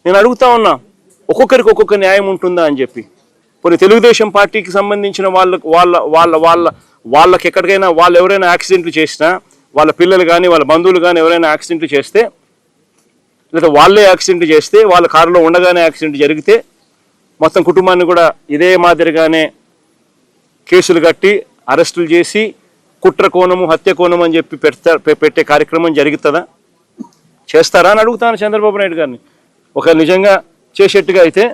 నేను అడుగుతా ఉన్నా, ఒక్కొక్కరికి ఒక్కొక్క న్యాయం ఉంటుందా అని చెప్పి. కొన్ని తెలుగుదేశం పార్టీకి సంబంధించిన వాళ్ళకి ఎక్కడికైనా వాళ్ళు ఎవరైనా యాక్సిడెంట్లు చేసినా, వాళ్ళ పిల్లలు కానీ వాళ్ళ బంధువులు కానీ ఎవరైనా యాక్సిడెంట్లు చేస్తే, లేదా వాళ్ళే యాక్సిడెంట్ చేస్తే, వాళ్ళ కారులో ఉండగానే యాక్సిడెంట్ జరిగితే మొత్తం కుటుంబాన్ని కూడా ఇదే మాదిరిగానే కేసులు కట్టి అరెస్టులు చేసి కుట్ర కోణము హత్య కోణం అని చెప్పి పెట్టే కార్యక్రమం జరుగుతుందా? చేస్తారా అని అడుగుతాను చంద్రబాబు నాయుడు గారిని. ఒక నిజంగా చేసేట్టుగా అయితే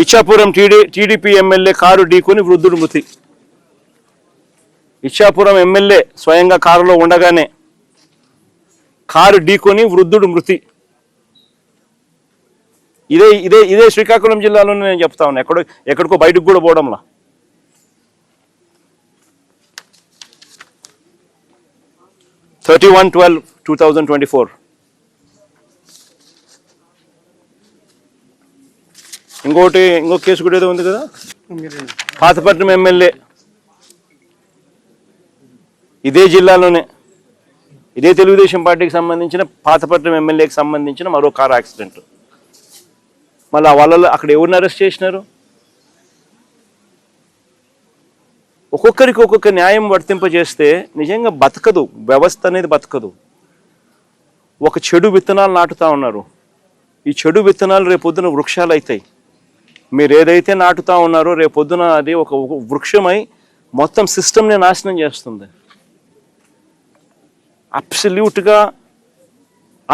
ఇచ్చాపురం టీడీపీ ఎమ్మెల్యే కారు ఢీకొని వృద్ధుడు మృతి. ఇచ్చాపురం ఎమ్మెల్యే స్వయంగా కారులో ఉండగానే కారు ఢీకొని వృద్ధుడు మృతి. ఇదే శ్రీకాకుళం జిల్లాలోనే నేను చెప్తా ఉన్నా, ఎక్కడికో బయటకు కూడా పోవడంలా. (31/12/2024). ఇంకో కేసు కూడా ఏదో ఉంది కదా, పాతపట్నం ఎమ్మెల్యే ఇదే జిల్లాలోనే ఇదే తెలుగుదేశం పార్టీకి సంబంధించిన పాతపట్నం ఎమ్మెల్యేకి సంబంధించిన మరో కారు యాక్సిడెంట్. మళ్ళీ వాళ్ళలో అక్కడ ఎవరిని అరెస్ట్ చేసినారు? ఒక్కొక్కరికి ఒక్కొక్క న్యాయం వర్తింపజేస్తే నిజంగా బతకదు, వ్యవస్థ అనేది బతకదు. ఒక చెడు విత్తనాలు నాటుతా ఉన్నారు. ఈ చెడు విత్తనాలు రేపొద్దున వృక్షాలు అవుతాయి. మీరు ఏదైతే నాటుతా ఉన్నారో రేపొద్దున అది ఒక వృక్షమై మొత్తం సిస్టమ్ని నాశనం చేస్తుంది. అబ్సల్యూట్గా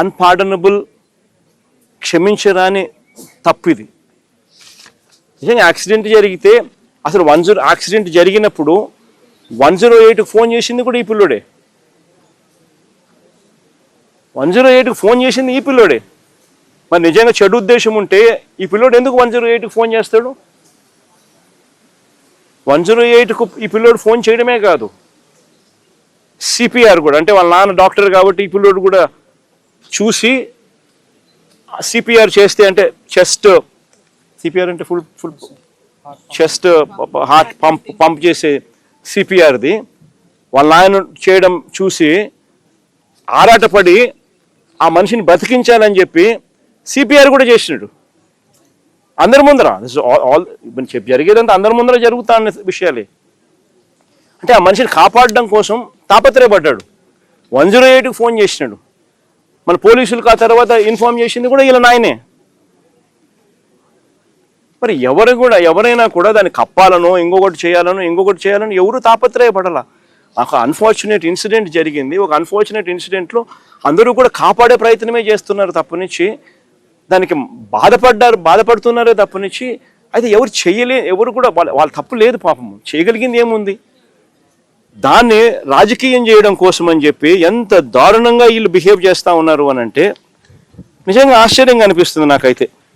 అన్పార్డనబుల్, క్షమించరాని తప్పు ఇది. నిజంగా యాక్సిడెంట్ జరిగితే అసలు యాక్సిడెంట్ జరిగినప్పుడు 108కి ఫోన్ చేసింది కూడా ఈ పిల్లోడే. 108కి ఫోన్ చేసింది ఈ పిల్లోడే. మరి నిజంగా చెడు ఉద్దేశం ఉంటే ఈ పిల్లోడు ఎందుకు 108కి ఫోన్ చేస్తాడు? 108కు ఈ పిల్లోడు ఫోన్ చేయడమే కాదు, సిపిఆర్ కూడా, అంటే వాళ్ళ నాన్న డాక్టర్ కాబట్టి ఈ పిల్లోడు కూడా చూసి సిపిఆర్ చేస్తే, అంటే చెస్ట్ సిపిఆర్ అంటే ఫుల్ చెస్ట్ హార్ట్ పంప్ చేసే సిపిఆర్ది వాళ్ళ నాయన చేయడం చూసి ఆరాటపడి ఆ మనిషిని బతికించాలని చెప్పి సిపిఆర్ కూడా చేసినాడు అందరి ముందర. జరిగేదంతా అందరి ముందర జరుగుతా అనే విషయాలే. అంటే ఆ మనిషిని కాపాడడం కోసం తాపత్రయపడ్డాడు. 108కి ఫోన్ చేసినాడు. మన పోలీసులకు ఆ తర్వాత ఇన్ఫార్మ్ చేసింది కూడా వీళ్ళ నాయనే. మరి ఎవరైనా కూడా దాన్ని కప్పాలనో ఇంకొకటి చేయాలనో ఎవరు తాపత్రయపడాల. ఒక అన్ఫార్చునేట్ ఇన్సిడెంట్ జరిగింది. ఒక అన్ఫార్చునేట్ ఇన్సిడెంట్లో అందరూ కూడా కాపాడే ప్రయత్నమే చేస్తున్నారు తప్పనిచ్చి, దానికి బాధపడుతున్నారే తప్పనిచ్చి అయితే ఎవరు కూడా వాళ్ళ తప్పు లేదు. పాపం చేయగలిగింది ఏముంది? దాన్ని రాజకీయం చేయడం కోసం అని చెప్పి ఎంత దారుణంగా వీళ్ళు బిహేవ్ చేస్తూ ఉన్నారు అని అంటే నిజంగా ఆశ్చర్యంగా అనిపిస్తుంది నాకైతే.